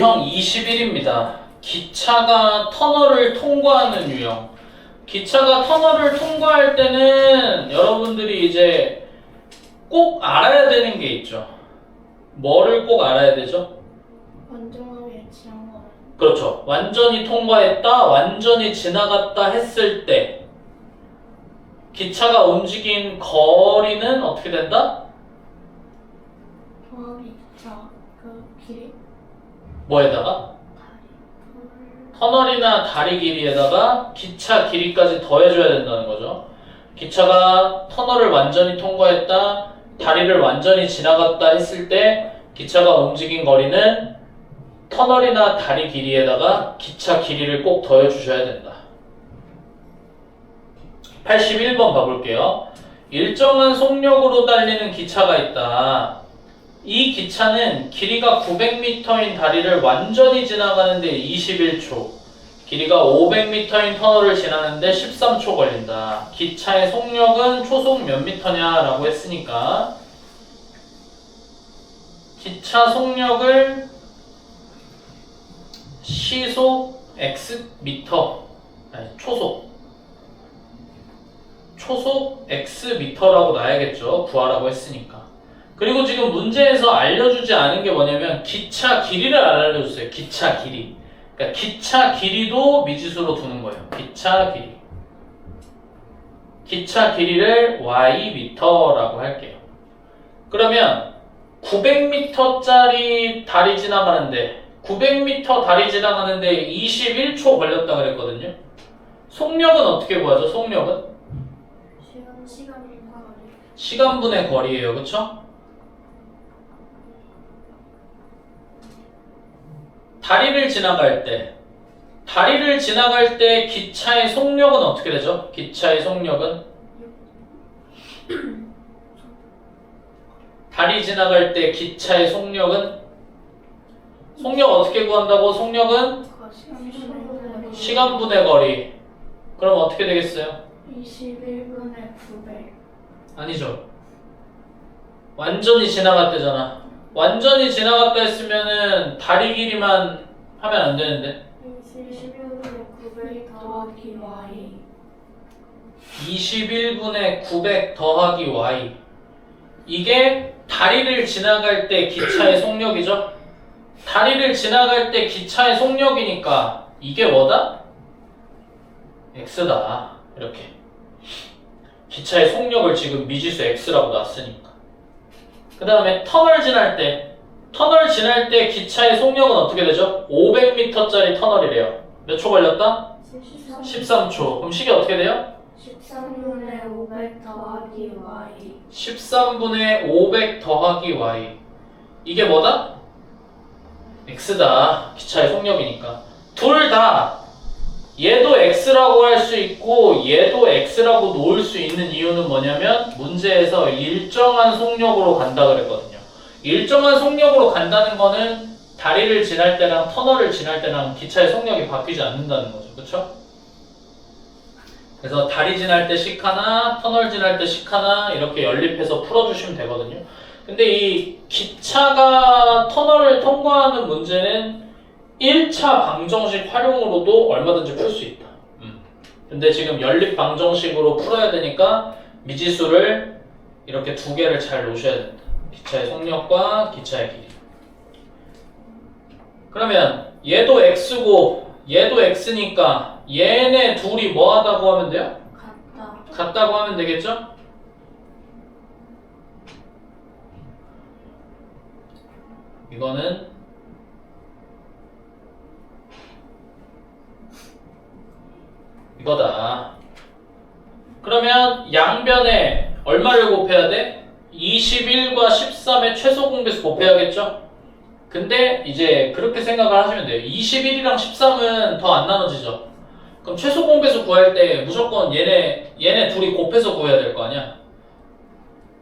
유형 21입니다. 기차가 터널을 통과하는 유형. 기차가 터널을 통과할 때는 여러분들이 이제 꼭 알아야 되는 게 있죠. 뭐를 꼭 알아야 되죠? 완전하게 지난 거는 그렇죠. 완전히 통과했다, 완전히 지나갔다 했을 때 기차가 움직인 거리는 어떻게 된다? 조합이 기차 그 길이 뭐에다가? 다리 터널이나 다리 길이에다가 기차 길이까지 더해줘야 된다는 거죠. 기차가 터널을 완전히 통과했다, 다리를 완전히 지나갔다 했을 때 기차가 움직인 거리는 터널이나 다리 길이에다가 기차 길이를 꼭 더해주셔야 된다. 81번 봐볼게요. 일정한 속력으로 달리는 기차가 있다. 이 기차는 길이가 900m인 다리를 완전히 지나가는데 21초, 길이가 500m인 터널을 지나는데 13초 걸린다. 기차의 속력은 초속 몇 미터냐라고 했으니까 기차 속력을 시속 x 미터, 아니 초속 x 미터라고 놔야겠죠. 구하라고 했으니까. 그리고 지금 문제에서 알려주지 않은 게 뭐냐면 기차 길이를 알려줬어요. 기차 길이. 그러니까 기차 길이도 미지수로 두는 거예요. 기차 길이. 기차 길이를 y 미터라고 할게요. 그러면 900m짜리 다리 지나가는데 900m 다리 지나가는데 21초 걸렸다 그랬거든요. 속력은 어떻게 구하죠? 속력은? 시간과 거리 시간분의 거리예요. 그쵸? 다리를 지나갈 때 기차의 속력은 어떻게 되죠? 기차의 속력은 다리 지나갈 때 기차의 속력은 어떻게 구한다고? 속력은 시간분의 거리. 그럼 어떻게 되겠어요? 21분의 900 아니죠. 완전히 지나갔대잖아. 완전히 지나갔다 했으면은 다리 길이만 하면 안 되는데. 21분의 900 더하기 y 21분의 900 더하기 y. 이게 다리를 지나갈 때 기차의 속력이죠. 다리를 지나갈 때 기차의 속력이니까 이게 뭐다? x다. 이렇게. 기차의 속력을 지금 미지수 x라고 놨으니까. 그 다음에 터널 지날 때 기차의 속력은 어떻게 되죠? 500m짜리 터널이래요. 몇 초 걸렸다? 13초. 그럼 식이 어떻게 돼요? 13분의 500 더하기 y 13분의 500 더하기 y. 이게 뭐다? x다. 기차의 속력이니까. 둘 다 얘도 x라고 할 수 있고 얘도 x라고 놓을 수 있는 이유는 뭐냐면 문제에서 일정한 속력으로 간다 그랬거든요. 일정한 속력으로 간다는 거는 다리를 지날 때랑 터널을 지날 때랑 기차의 속력이 바뀌지 않는다는 거죠. 그쵸? 그래서 다리 지날 때 식 하나, 터널 지날 때 식 하나 이렇게 연립해서 풀어주시면 되거든요. 근데 이 기차가 터널을 통과하는 문제는 1차 방정식 활용으로도 얼마든지 풀 수 있다. 근데 지금 연립 방정식으로 풀어야 되니까 미지수를 이렇게 두 개를 잘 놓으셔야 된다. 기차의 속력과 기차의 길이. 그러면 얘도 x고 얘도 x니까 얘네 둘이 뭐 하다고 하면 돼요? 같다고 하면 되겠죠? 이거는 이거다. 그러면 양변에 얼마를 곱해야 돼? 21과 13의 최소 공배수 곱해야겠죠? 근데 이제 그렇게 생각을 하시면 돼요. 21이랑 13은 더 안 나눠지죠? 그럼 최소 공배수 구할 때 무조건 얘네 둘이 곱해서 구해야 될 거 아니야?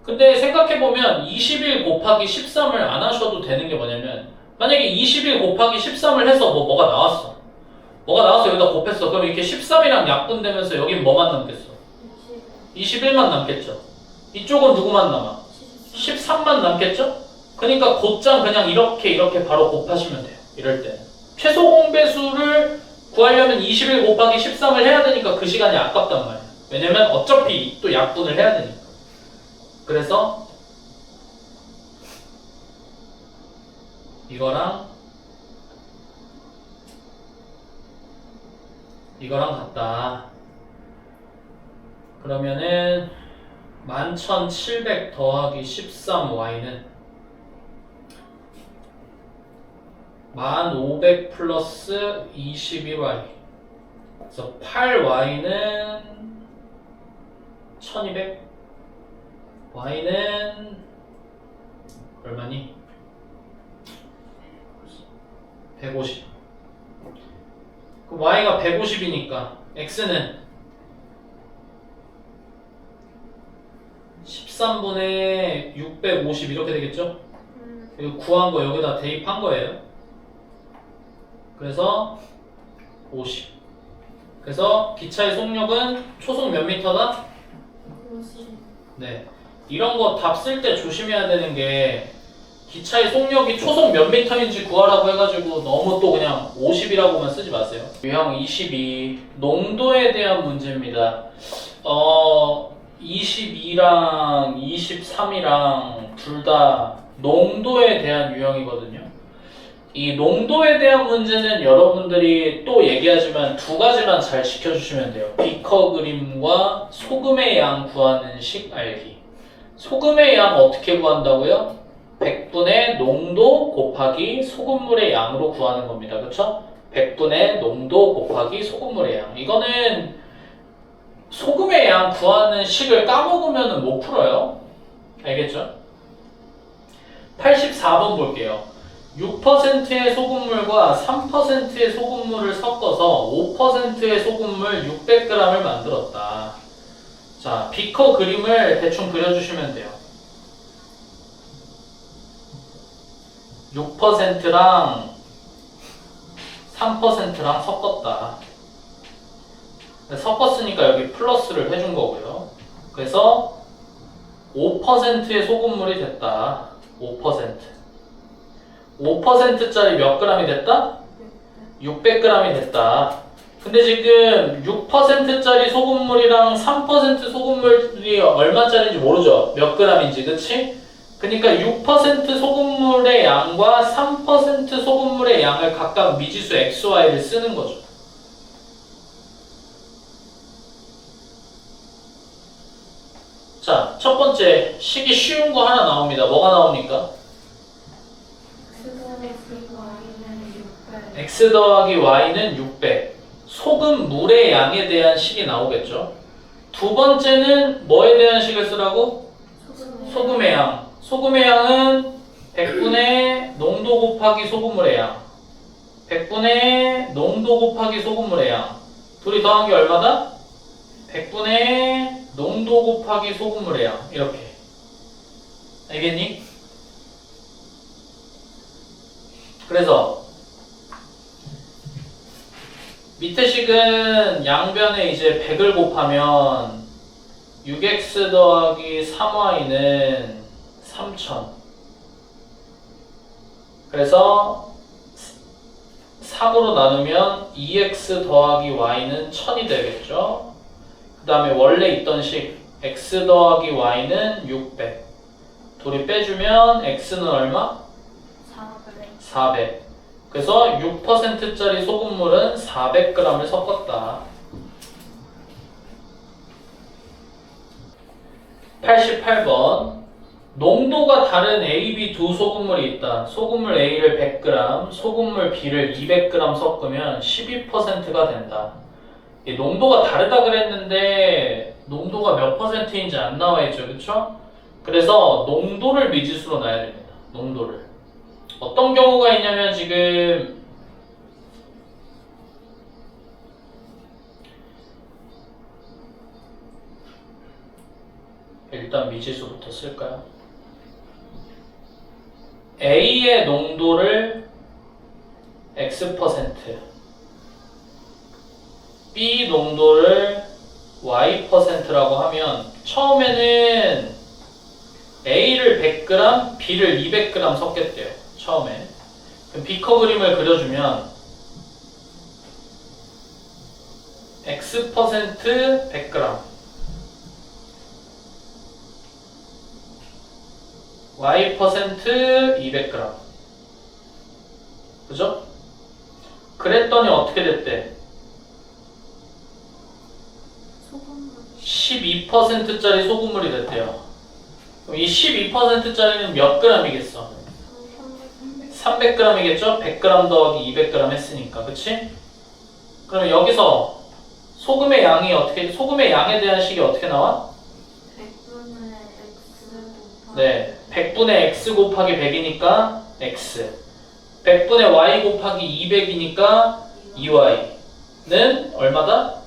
근데 생각해보면 21 곱하기 13을 안 하셔도 되는 게 뭐냐면 만약에 21 곱하기 13을 해서 뭐가 나왔어. 뭐가 나와서 여기다 곱했어. 그럼 이렇게 13이랑 약분되면서 여긴 뭐만 남겠어? 21만 남겠죠. 이쪽은 누구만 남아? 13만 남겠죠? 그러니까 곧장 그냥 이렇게 바로 곱하시면 돼요. 이럴 때는. 최소 공배수를 구하려면 21 곱하기 13을 해야 되니까 그 시간이 아깝단 말이야. 왜냐면 어차피 또 약분을 해야 되니까. 그래서 이거랑 같다. 그러면은 11,700 더하기 13y는 1500 플러스 22y. 그래서 8y는 1200. y는 얼마니? 150. 그럼 y가 150이니까 x는 13분의 650 이렇게 되겠죠? 그리고 구한 거 여기다 대입한 거예요. 그래서 50. 그래서 기차의 속력은 초속 몇 미터다? 50. 네. 이런 거 답 쓸 때 조심해야 되는 게 기차의 속력이 초속 몇 미터인지 구하라고 해가지고 너무 또 그냥 50이라고만 쓰지 마세요. 유형 22 농도에 대한 문제입니다. 22랑 23이랑 둘 다 농도에 대한 유형이거든요. 이 농도에 대한 문제는 여러분들이 또 얘기하지만 두 가지만 잘 지켜주시면 돼요. 비커 그림과 소금의 양 구하는 식 알기. 소금의 양 어떻게 구한다고요? 100분의 농도 곱하기 소금물의 양으로 구하는 겁니다. 그쵸? 100분의 농도 곱하기 소금물의 양. 이거는 소금의 양 구하는 식을 까먹으면 못 풀어요. 알겠죠? 84번 볼게요. 6%의 소금물과 3%의 소금물을 섞어서 5%의 소금물 600g을 만들었다. 자, 비커 그림을 대충 그려주시면 돼요. 6%랑 3%랑 섞었다. 섞었으니까 여기 플러스를 해준 거고요. 그래서 5%의 소금물이 됐다. 5%짜리 몇 g이 됐다? 600g이 됐다. 근데 지금 6%짜리 소금물이랑 3% 소금물이 얼마짜리인지 모르죠? 몇 g인지, 그치? 그러니까 6% 소금물의 양과 3% 소금물의 양을 각각 미지수 XY를 쓰는 거죠. 자, 첫 번째 식이 쉬운 거 하나 나옵니다. 뭐가 나옵니까? X 더하기 Y는 600. 소금 물의 양에 대한 식이 나오겠죠. 두 번째는 뭐에 대한 식을 쓰라고? 소금의 양. 소금의 양은 100분의 농도 곱하기 소금물의 양. 100분의 농도 곱하기 소금물의 양. 둘이 더한 게 얼마다? 100분의 농도 곱하기 소금물의 양. 이렇게. 알겠니? 그래서 밑에 식은 양변에 이제 100을 곱하면 6x 더하기 3y는 3000. 그래서 3으로 나누면 2x 더하기 y는 1000이 되겠죠. 그 다음에 원래 있던 식 x 더하기 y는 600. 둘이 빼주면 x는 얼마? 400. 그래서 6%짜리 소금물은 400g을 섞었다. 88번. 농도가 다른 A, B 두 소금물이 있다. 소금물 A를 100g, 소금물 B를 200g 섞으면 12%가 된다. 이 농도가 다르다 그랬는데 농도가 몇 %인지 안 나와 있죠, 그쵸? 그래서 농도를 미지수로 놔야 됩니다. 농도를. 어떤 경우가 있냐면 지금 일단 미지수부터 쓸까요? A의 농도를 X%, B 농도를 Y%라고 하면 처음에는 A를 100g, B를 200g 섞겠대요. 처음에. 그럼 비커 그림을 그려주면 X% 100g, Y% 200g. 그죠? 그랬더니 어떻게 됐대? 소금물 12%짜리 소금물이 됐대요. 그럼 이 12%짜리는 몇 g이겠어? 300g이겠죠? 100g 더하기 200g 했으니까, 그치? 그럼 여기서 소금의 양이 어떻게, 소금의 양에 대한 식이 어떻게 나와? 100분의 X 곱하기 네, 100분의 x 곱하기 100이니까 x, 100분의 y 곱하기 200이니까 2y는 얼마다?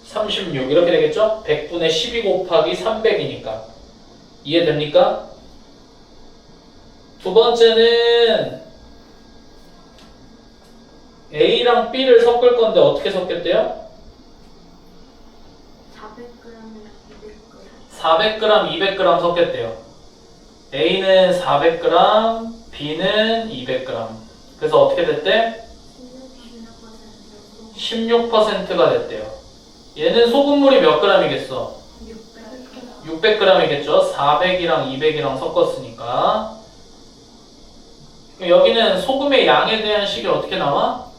36 이렇게 되겠죠? 100분의 12 곱하기 300이니까 이해됩니까? 두 번째는 A랑 B를 섞을 건데 어떻게 섞겠대요? 400g이랑 200g 400g, 200g 섞겠대요. A는 400g, B는 200g. 그래서 어떻게 됐대? 16%가 됐대요. 얘는 소금물이 몇 g이겠어? 600g 600g이겠죠? 400이랑 200이랑 섞었으니까. 여기는 소금의 양에 대한 식이 어떻게 나와?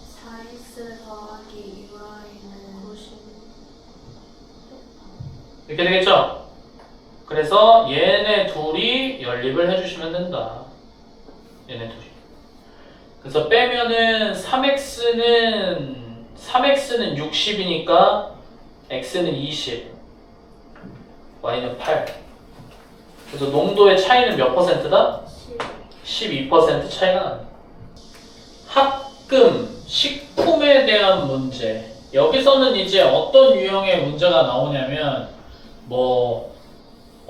4x 더하기 2y는 90 이렇게 되겠죠? 그래서 얘네 둘이 연립을 해주시면 된다. 얘네 둘이. 그래서 빼면은 3x는 60이니까 x는 20, y는 8. 그래서 농도의 차이는 몇 퍼센트다? 12% 차이가 납니다. 합금, 식품에 대한 문제. 여기서는 이제 어떤 유형의 문제가 나오냐면 뭐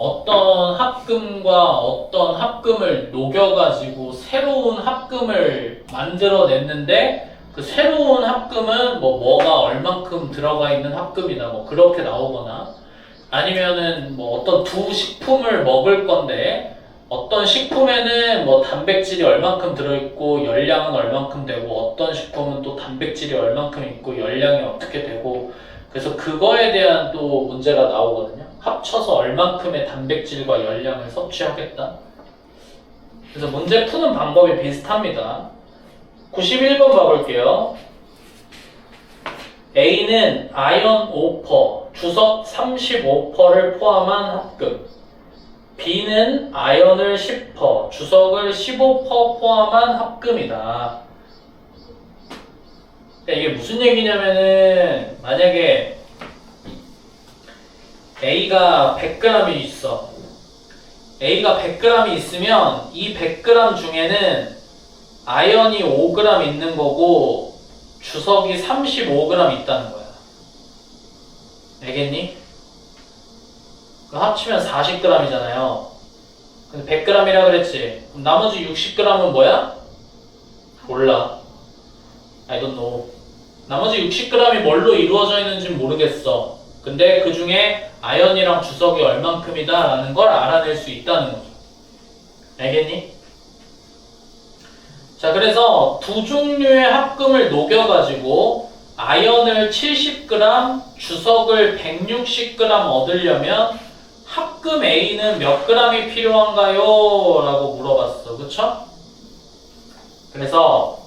어떤 합금과 어떤 합금을 녹여가지고 새로운 합금을 만들어냈는데 그 새로운 합금은 뭐가 얼만큼 들어가 있는 합금이다 뭐 그렇게 나오거나 아니면은 뭐 어떤 두 식품을 먹을 건데 어떤 식품에는 뭐 단백질이 얼만큼 들어있고 열량은 얼만큼 되고 어떤 식품은 또 단백질이 얼만큼 있고 열량이 어떻게 되고 그래서 그거에 대한 또 문제가 나오거든요. 합쳐서 얼만큼의 단백질과 열량을 섭취하겠다. 그래서 문제 푸는 방법이 비슷합니다. 91번 봐볼게요. A는 아연 5%, 주석 35%를 포함한 합금. B는 아연을 10%, 주석을 15% 포함한 합금이다. 이게 무슨 얘기냐면은 만약에 A가 100g이 있어. A가 100g이 있으면 이 100g 중에는 아연이 5g 있는 거고 주석이 35g 있다는 거야. 알겠니? 합치면 40g이잖아요. 근데 100g이라 그랬지. 그럼 나머지 60g은 뭐야? 몰라. I don't know. 나머지 60g이 뭘로 이루어져 있는지 모르겠어. 근데 그 중에 아연이랑 주석이 얼만큼이다 라는 걸 알아낼 수 있다는 거죠. 알겠니? 자, 그래서 두 종류의 합금을 녹여가지고 아연을 70g, 주석을 160g 얻으려면 합금 A는 몇 g이 필요한가요? 라고 물어봤어. 그쵸? 그래서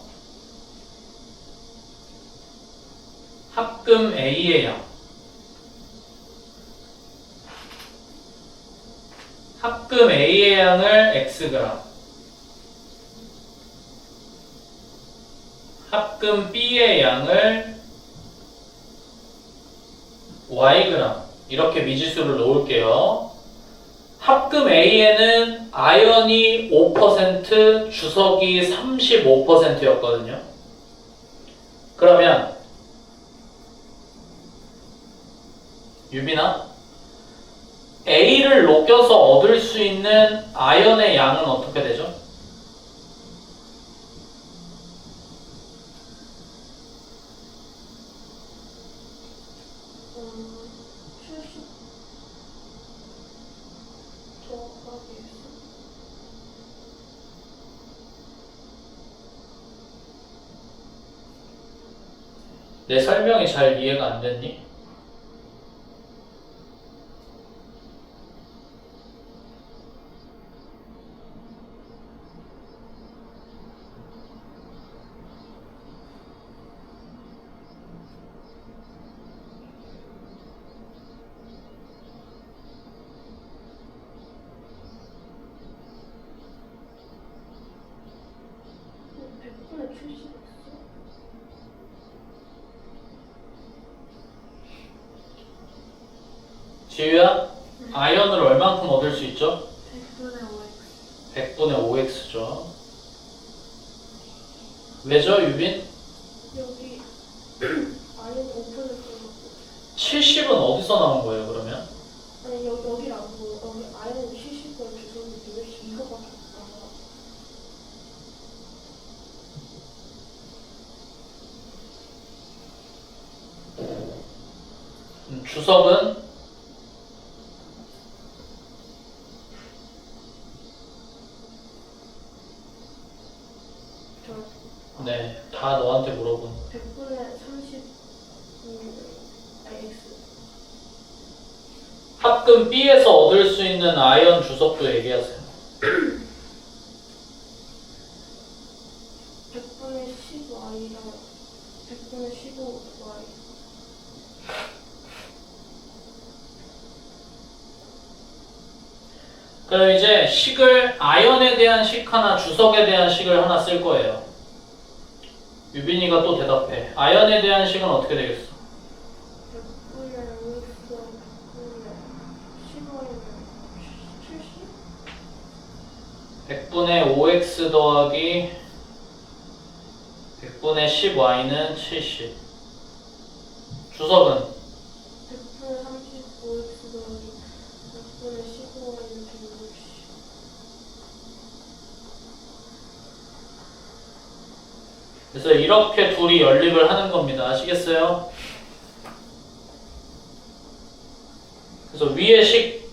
합금 A의 양, 합금 A의 양을 Xg, 합금 B의 양을 Yg 이렇게 미지수를 놓을게요. 합금 A에는 아연이 5%, 주석이 35%였거든요. 그러면 유빈아, A를 녹여서 얻을 수 있는 아연의 양은 어떻게 되죠? 내 설명이 잘 이해가 안 됐니? 지유야, 아이언을 얼만큼 얻을 수 있죠? 100분의 5x죠. 왜죠, 유빈? 여기 아이언 5%. 70은 어디서 나온 거예요, 그러면? 아니 여기라고 여기 아이언 70% 주소는데 왜 이거밖에 안 나와? 주석은 네, 다 너한테 물어본 100분의 30 x 합금 B에서 얻을 수 있는 아이언 주석도 얘기하세요. 100분의 10y랑 100분의 15y. 그럼 이제 식을 아이언에 대한 식 하나, 주석에 대한 식을 하나 쓸 거예요. 유빈이가 또 대답해. 아이언에 대한 식은 어떻게 되겠어? 100분의 5x 100분의 10y는 70? 100분의 5x 더하기 100분의 10y는 70. 주석은 100분의 35x 더하기 100분의 15y는 160. 그래서 이렇게 둘이 연립을 하는 겁니다. 아시겠어요? 그래서 위의 식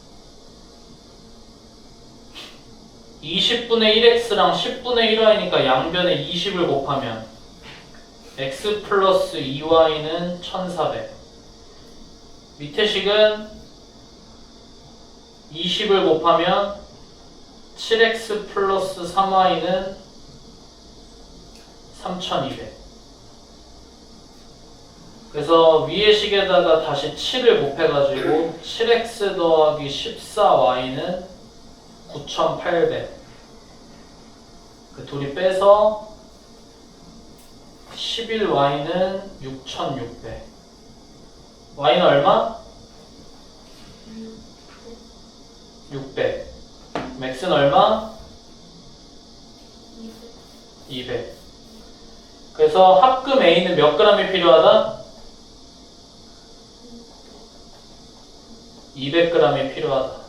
20분의 1x랑 10분의 1y니까 양변에 20을 곱하면 x 플러스 2y는 1400. 밑에 식은 20을 곱하면 7x 플러스 3y는 3200. 그래서 위의 식에다가 다시 7을 곱해가지고 7x 더하기 14y는 9800. 그 둘이 빼서 11y는 6600. y는 얼마? 600. x는 얼마? 200. 그래서 합금 A는 몇 g이 필요하다? 200g이 필요하다.